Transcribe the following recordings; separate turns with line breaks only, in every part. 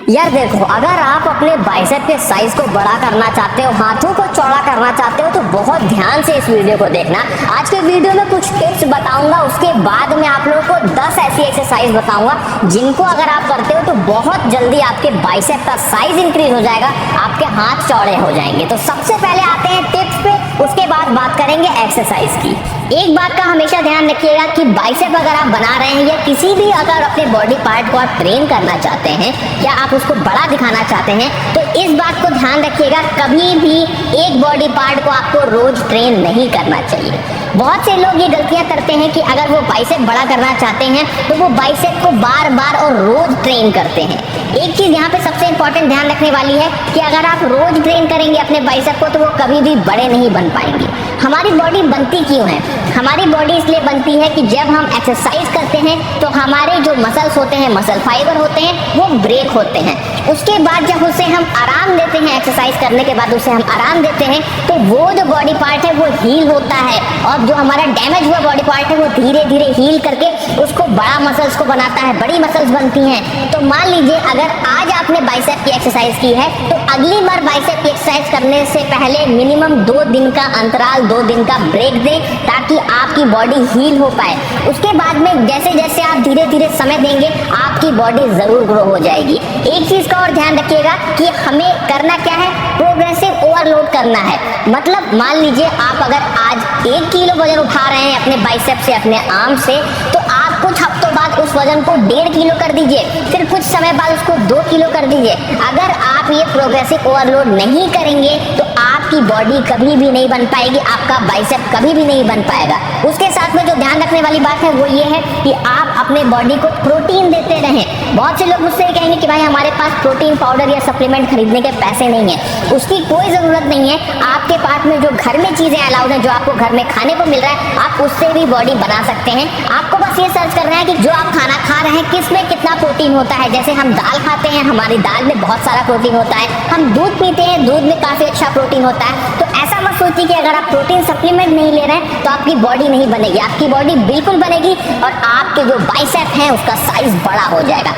यार देखो, अगर आप अपने बाइसेप के साइज को बड़ा करना चाहते हो, हाथों को चौड़ा करना चाहते हो, तो बहुत ध्यान से इस वीडियो को देखना। आज के वीडियो में कुछ टिप्स बताऊंगा, उसके बाद मैं आप लोगों को 10 ऐसी एक्सरसाइज बताऊंगा जिनको अगर आप करते हो तो बहुत जल्दी आपके बाइसेप का साइज इंक्रीज हो जाएगा, आपके हाथ चौड़े हो जाएंगे। तो सबसे पहले आते हैं टिप्स पे, उसके बाद बात करेंगे एक्सरसाइज की। एक बात का हमेशा ध्यान रखिएगा कि बाइसेप अगर आप बना रहे हैं या किसी भी अगर अपने बॉडी पार्ट को आप ट्रेन करना चाहते हैं या आप उसको बड़ा दिखाना चाहते हैं, तो इस बात को ध्यान रखिएगा, कभी भी एक बॉडी पार्ट को आपको रोज ट्रेन नहीं करना चाहिए। बहुत से लोग ये गलतियां करते हैं कि अगर वो बाइसेप बड़ा करना चाहते हैं तो वो बाइसेप को बार बार और रोज ट्रेन करते हैं। एक चीज यहाँ पे सबसे इंपॉर्टेंट ध्यान रखने वाली है कि अगर आप रोज ट्रेन करेंगे अपने बाइसेप को तो वो कभी भी बड़े नहीं बन पाएंगे। हमारी बॉडी बनती क्यों है? हमारी बॉडी इसलिए बनती है कि जब हम एक्सरसाइज करते हैं तो हमारे जो मसल्स होते हैं, मसल फाइबर होते हैं, वो ब्रेक होते हैं। उसके बाद जब उसे हम आराम देते हैं, एक्सरसाइज करने के बाद उसे हम आराम देते हैं, तो वो जो बॉडी पार्ट है वो हील होता है और जो हमारा डैमेज हुआ बॉडी पार्ट है वो धीरे धीरे हील करके उसको बड़ा मसल्स को बनाता है, बड़ी मसल्स बनती हैं। तो मान लीजिए अगर आज आपने बाइसेप की एक्सरसाइज की है तो अगली बार बाइसेप की एक्सरसाइज करने से पहले मिनिमम 2 दिन का अंतराल, 2 दिन का ब्रेक दें ताकि आपकी बॉडी हील हो पाए। उसके बाद में जैसे जैसे आप धीरे धीरे समय देंगे आपकी बॉडी जरूर ग्रो हो जाएगी। एक चीज का और ध्यान रखिएगा कि हमें करना क्या है, प्रोग्रेसिव ओवरलोड करना है। मतलब मान लीजिए आप अगर आज 1 किलो वजन उठा रहे हैं अपने बाइसेप से, अपने आर्म से, तो आप कुछ हफ्तों बाद उस वजन को 1.5 किलो कर दीजिए, फिर कुछ समय बाद उसको 2 किलो कर दीजिए। अगर आप ये प्रोग्रेसिव ओवरलोड नहीं करेंगे तो आपकी बॉडी कभी भी नहीं बन पाएगी, आपका बाइसेप कभी भी नहीं बन पाएगा। उसके साथ में जो ध्यान रखने वाली बात है वो ये है कि आप अपने बॉडी को प्रोटीन देते रहें। बहुत से लोग मुझसे कहेंगे कि भाई हमारे पास प्रोटीन पाउडर या सप्लीमेंट खरीदने के पैसे नहीं है। उसकी कोई ज़रूरत नहीं है। आपके पास में जो घर में चीज़ें अलाउड हैं, जो आपको घर में खाने को मिल रहा है, आप उससे भी बॉडी बना सकते हैं। आपको बस ये सर्च करना है कि जो आप खाना खा रहे हैं किस में कितना प्रोटीन होता है। जैसे हम दाल खाते हैं, हमारी दाल में बहुत सारा प्रोटीन होता है। हम दूध पीते हैं, दूध में काफ़ी अच्छा प्रोटीन होता है। तो ऐसा मत सोचिए कि अगर आप प्रोटीन सप्लीमेंट नहीं ले रहे हैं तो आपकी बॉडी नहीं बनेगी। आपकी बॉडी बिल्कुल बनेगी और आपके जो बाइसेप हैं उसका साइज बड़ा हो जाएगा।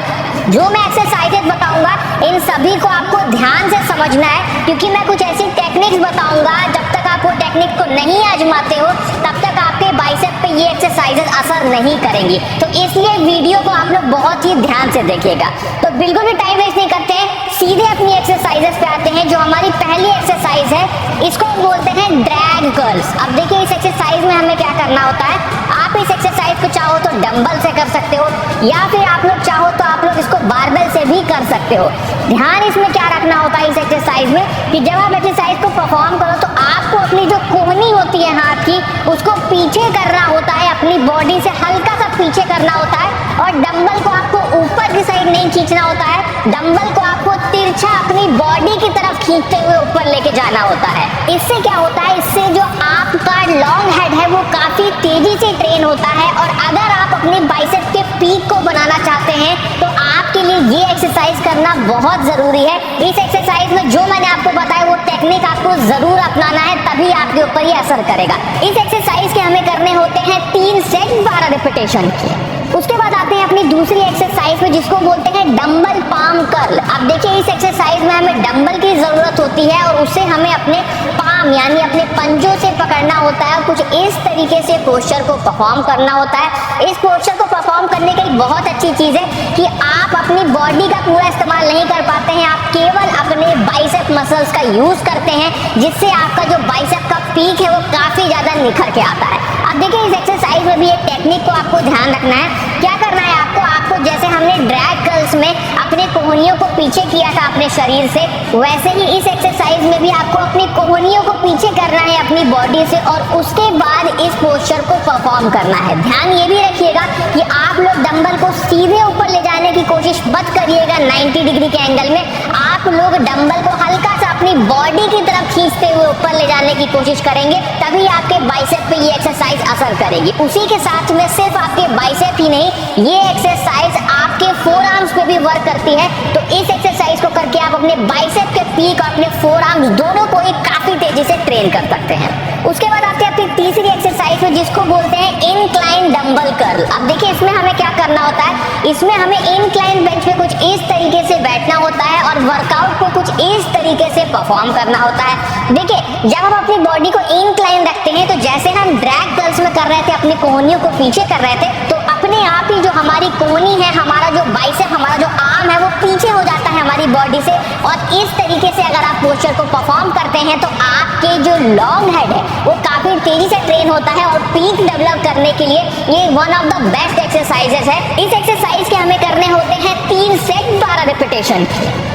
जो मैं एक्सरसाइजेज बताऊंगा इन सभी को आपको ध्यान से समझना है, क्योंकि मैं कुछ ऐसी टेक्निक्स बताऊंगा, जब तक आप वो टेक्निक को नहीं आजमाते हो तब तक आपके बाइसेप पे ये एक्सरसाइजेज असर नहीं करेंगी। तो इसलिए वीडियो को आप लोग बहुत ही ध्यान से देखिएगा। तो बिल्कुल भी टाइम वेस्ट नहीं करते हैं, सीधे अपनी एक्सरसाइजेस पे आते हैं। जो हमारी पहली एक्सरसाइज है इसको हम बोलते हैं ड्रैग कर्ल्स। अब देखिए इस एक्सरसाइज में हमें क्या करना होता है। आप इस एक्सरसाइज को चाहो तो डंबल से कर सकते हो या फिर आप लोग चाहो तो आप लोग इसको बारबेल से भी कर सकते हो। ध्यान इसमें क्या रखना होता है इस एक्सरसाइज में कि जब आप एक्सरसाइज को परफॉर्म करो तो आपको अपनी जो कोहनी होती है हाथ की उसको पीछे करना होता है, अपनी बॉडी से हल्का सा पीछे करना होता है और डंबल को आपको ऊपर की साइड नहीं खींचना होता है। डंबल को आपको तिरछा अपनी बॉडी की तरफ खींचते हुए ऊपर लेके जाना होता है। इससे क्या होता है, इससे जो आपका लॉन्ग हेड है वो काफी तेजी से ट्रेन होता है और अगर आप अपने बाइसेप के पीक को बनाना चाहते हैं तो आपके लिए ये एक्सरसाइज करना बहुत जरूरी है। इस एक्सरसाइज में जो मैंने आपको बताया वो टेक्निक आपको जरूर अपनाना है, तभी आपके ऊपर ये असर करेगा। इस एक्सरसाइज के हमें करने होते हैं 3 सेट 12 रिपीटेशन के। उसके बाद आते हैं अपनी दूसरी एक्सरसाइज में जिसको बोलते हैं डंबल पाम कर्ल। अब देखिए इस एक्सरसाइज में हमें डंबल की जरूरत होती है और उससे हमें अपने पाम यानी अपने पंजों से पकड़ना होता है। कुछ इस तरीके से पोस्चर को परफॉर्म करना होता है। इस पोस्चर को परफॉर्म करने की बहुत अच्छी चीज है कि आप अपनी बॉडी का पूरा इस्तेमाल नहीं कर पाते हैं, आप केवल अपने बाइसेप मसल्स का यूज करते हैं, जिससे आपका जो बाइसेप का पीक है वो काफी ज्यादा निखर के आता है। अब देखिए इस एक्सरसाइज में भी एक टेक्निक को आपको ध्यान रखना है। क्या करना है आपको जैसे हमने ड्रैग कर्ल्स में अपने कोहनियों को पीछे किया था अपने शरीर से, वैसे ही इस एक्सरसाइज में भी आपको अपनी कोहनियों को पीछे करना है अपनी बॉडी से और उसके बाद इस पोस्चर को परफॉर्म करना है। ध्यान ये भी रखिएगा कि आप लोग डंबल को सीधे ऊपर ले जाने की कोशिश मत करिएगा 90 डिग्री के एंगल में। आप लोग डंबल को हल्का सा अपनी बॉडी की तरफ खींचते हुए ऊपर ले जाने की कोशिश करेंगे, तभी आपके बाइसेप पे ये एक्सरसाइज असर करेगी। उसी के साथ में सिर्फ आपके बाइसेप ही नहीं, ये एक्सरसाइज आपके फोर आर्म्स पे भी वर्क करती है। तो इस एक्सरसाइज को करके आप अपने बाइसेप के पीक और अपने फोर आर्म्स दोनों को ही काफी तेजी से ट्रेन कर सकते हैं। उसके बाद आते हैं अपनी तीसरी एक्सरसाइज एक्सरसाइज में जिसको बोलते हैं इंक्लाइन डंबल कर्ल। अब देखिए इसमें हमें क्या करना होता है, इसमें हमें इंक्लाइन बेंच पे कुछ इस तरीके से बैठना होता है और वर्कआउट को कुछ इस तरीके से परफॉर्म करना होता है। देखिए जब हम अपनी बॉडी को इंक्लाइन रखते हैं तो जैसे हम ड्रैग कर्ल्स में कर रहे थे, अपनी कोहनियों को पीछे कर रहे थे, तो अपने आप ही जो हमारी कोहनी है, हमारा जो बाइसेप, हमारा जो आर्म है वो पीछे हो जाता है हमारी बॉडी से। और इस तरीके से अगर आप पोस्चर को परफॉर्म करते हैं तो आपके जो लॉन्ग हेड है वो काफी तेजी से ट्रेन होता है और पीक डेवलप करने के लिए ये one of the best exercises है। इस एक्सरसाइज के हमें करने होते हैं 3 सेट 12 रिपीटेशन।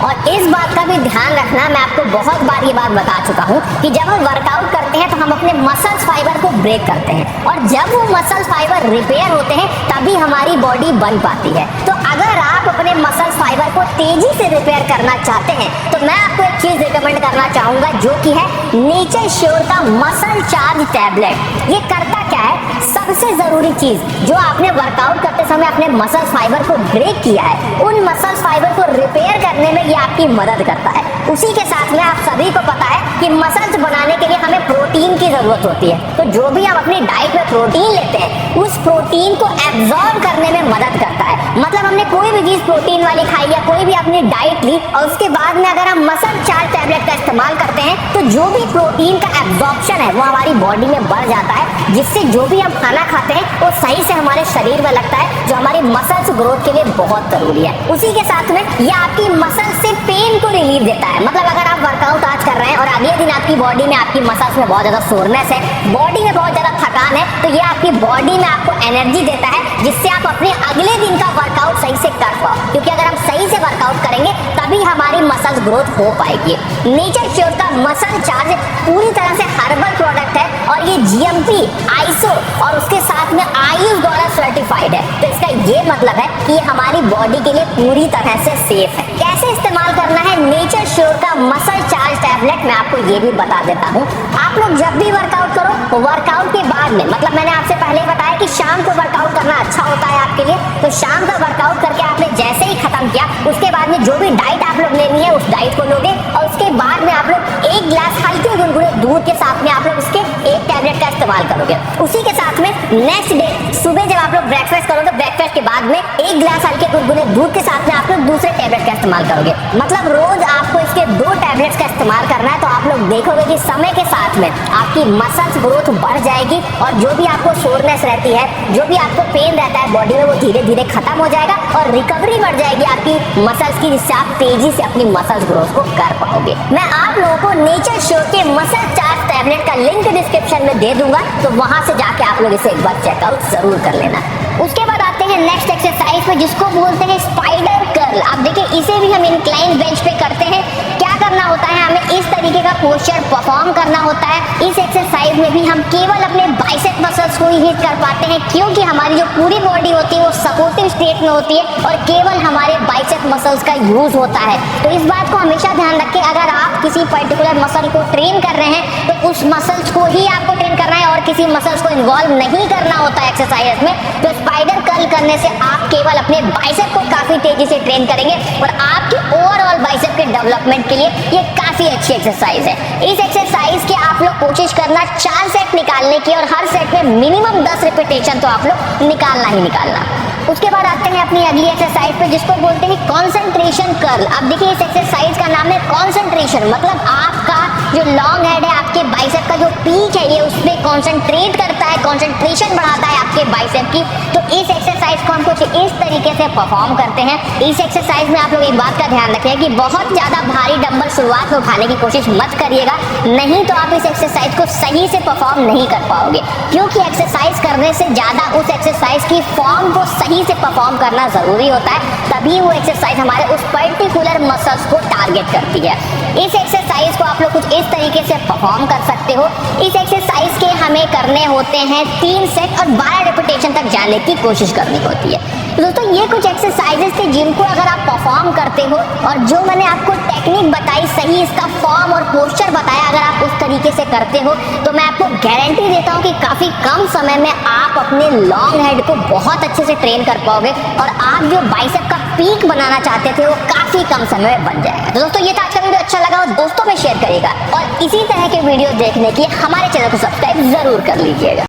और इस बात का भी ध्यान रखना, मैं आपको बहुत बार ये बात बता चुका हूँ कि जब हम वर्कआउट करते हैं तो हम अपने मसल्स फाइबर को ब्रेक करते हैं और जब वो मसल्स फाइबर रिपेयर होते हैं तभी हमारी बॉडी बन पाती है। तो अगर आप अपने मसल्स फाइबर को तेजी से रिपेयर करना चाहते हैं तो मैं आपको एक चीज रिकमेंड करना चाहूंगा जो कि है नेचर श्योर का मसल चार्ज टैबलेट। ये करता क्या है, सबसे जरूरी चीज जो आपने वर्कआउट करते समय अपने मसल्स फाइबर को ब्रेक किया है उन मसल्स फाइबर को रिपेयर करने में ये आपकी मदद करता है। उसी के साथ में आप सभी को पता है कि मसल्स बनाने के लिए हमें प्रोटीन की जरूरत होती है, तो जो भी हम अपनी डाइट में प्रोटीन लेते हैं उस प्रोटीन को एब्जॉर्ब करने में मदद करता है। मतलब हमने कोई भी चीज प्रोटीन वाली खाई या कोई भी अपनी डाइट ली और उसके बाद में अगर हम मसल चार्ज टैबलेट का इस्तेमाल करते हैं तो जो भी प्रोटीन का एब्जॉर्प्शन है वो हमारी बॉडी में बढ़ जाता है, जिससे जो भी हम खाना खाते हैं वो सही से हमारे शरीर में लगता है, जो हमारी मसल्स ग्रोथ के लिए बहुत जरूरी है। उसी के साथ में ये आपकी मसल से पेन को रिलीफ देता है। मतलब अगर आप वर्कआउट आज कर रहे हैं और अगले दिन आपकी बॉडी में, आपकी मसल्स में बहुत ज्यादा सोरनेस है, बॉडी में बहुत ज्यादा थकान है, तो ये आपकी बॉडी में आपको एनर्जी देता है जिससे आप अपने अगले दिन का वर्कआउट सही से कर पाओ। क्योंकि अगर हम सही से वर्कआउट करेंगे तभी हमारी मसल्स ग्रोथ हो पाएगी। नेचर श्योर का मसल चार्ज पूरी तरह से हर्बल प्रोडक्ट है और ये जीएमपी, आईएसओ और उसके साथ में आयुष द्वारा सर्टिफाइड है। तो इसका ये मतलब है कि ये हमारी बॉडी के लिए पूरी तरह से सेफ है। कैसे इस्तेमाल करना है नेचर श्योर का मसल चार्ज टैबलेट, मैं आपको ये भी बता देता हूँ। आप लोग जब भी वर्कआउट करो, वर्कआउट के बाद में, मतलब मैंने आपसे पहले बताया कि शाम को वर्कआउट करना अच्छा होता है आपके लिए, तो शाम का वर्कआउट करके आपने जैसे ही खत्म किया उसके बाद में जो भी डाइट आप लोग लेनी है उस डाइट को लोगे और उसके बाद में आप लोग 1 गिलास हल्के गुनगुने दूध के साथ में आप लोग उसके एक टैबलेट का इस्तेमाल करोगे। उसी के साथ में नेक्स्ट डे सुबह जब आप लोग ब्रेकफास्ट करोगे, ब्रेकफास्ट के बाद में 1 गिलास हल्के गुनगुने दूध के साथ में आप लोग दूसरे टैबलेट का इस्तेमाल करोगे। मतलब रोज आपको इसके 2 टैबलेट्स का इस्तेमाल करना है। तो आप लोग देखोगे कि समय के साथ में आपकी मसल्स ग्रोथ बढ़ जाएगी और जो भी आपको सोरनेस रहती है, जो भी आपको पेन रहता है बॉडी में, वो धीरे धीरे खत्म हो जाएगा और रिकवरी बढ़ जाएगी आपकी मसल्स की, जिससे आप तेजी से अपनी मसल्स ग्रोथ को कर पाओगे। मैं आप लोगों को नेचर श्योर के मसल चार्ज टैबलेट का लिंक डिस्क्रिप्शन में दे दूंगा, तो वहां से जाके आप लोग इसे एक बार चेकआउट जरूर कर लेना। उसके बाद आते हैं नेक्स्ट एक्सरसाइज में जिसको बोलते हैं स्पाइडर कर्ल। अब देखिए इसे भी हम इंक्लाइन बेंच पे करते हैं। क्या करना होता है, हमें इस तरीके का पोस्चर परफॉर्म करना होता है। इस एक्सरसाइज में भी हम केवल अपने बाइसेप मसल्स को ही हिट कर पाते हैं क्योंकि हमारी जो पूरी बॉडी होती है वो सपोर्टिव स्टेट में होती है और केवल हमारे बाइसेप मसल्स का यूज होता है। तो इस बात को हमेशा ध्यान रखें, अगर आप किसी पर्टिकुलर मसल को ट्रेन कर रहे हैं तो उस मसल्स को ही आपको ट्रेन करना है और किसी मसल्स को इन्वॉल्व नहीं करना होता है एक्सरसाइज में। तो स्पाइडर कर्ल करने से आप केवल अपने बाइसेप को काफी तेजी से ट्रेन करेंगे और आपके ओवरऑल बाइसेप के डेवलपमेंट के लिए ये काफी अच्छी एक्सरसाइज है। इस एक्सरसाइज की आप लोग कोशिश करना 4 सेट निकालने की और हर सेट में मिनिमम 10 रिपीटेशन तो आप लोग निकालना ही निकालना। उसके बाद आते हैं अपनी अगली एक्सरसाइज पे जिसको बोलते हैं कंसंट्रेशन कर्ल। अब देखिए इस एक्सरसाइज का नाम है कंसंट्रेशन, मतलब आपका जो लॉन्ग हेड है, आपके बाइसेप का जो पीक है, ये उस पे कंसंट्रेट करता है, कंसंट्रेशन बढ़ाता है आपके बाइसेप की। तो इस एक्सरसाइज को हम कुछ इस तरीके से परफॉर्म करते हैं। इस एक्सरसाइज में आप लोग एक बात का ध्यान रखें कि बहुत ज्यादा भारी डंबल शुरुआत में उठाने की कोशिश मत करिएगा, नहीं तो आप इस एक्सरसाइज को सही से परफॉर्म नहीं कर पाओगे। क्योंकि एक्सरसाइज करने से ज्यादा उस एक्सरसाइज की फॉर्म को सही से परफॉर्म करना जरूरी होता है, तभी वो एक्सरसाइज हमारे उस पर्टिकुलर मसल्स को टारगेट करती है। इस एक्सरसाइज को आप लोग कुछ इस तरीके से परफॉर्म कर सकते हो। इस एक्सरसाइज के हमें करने होते हैं 3 सेट और 12 रिपीटेशन तक जाने की कोशिश करनी होती है। तो दोस्तों ये कुछ एक्सरसाइजेस थे जिनको अगर आप परफॉर्म करते हो और जो मैंने आपको टेक्निक बताई, सही इसका फॉर्म और पोस्चर बताया, अगर आप उस तरीके से करते हो तो मैं आपको गारंटी देता हूँ कि काफी कम समय में आप अपने लॉन्ग हेड को बहुत अच्छे से ट्रेन कर पाओगे और आप जो बाइसेप का पीक बनाना चाहते थे वो काफी कम समय में बन जाएगा। तो दोस्तों ये था आज का वीडियो, अच्छा लगा हो दोस्तों में शेयर करिएगा और इसी तरह के वीडियो देखने के लिए हमारे चैनल को सब्सक्राइब जरूर कर लीजिएगा।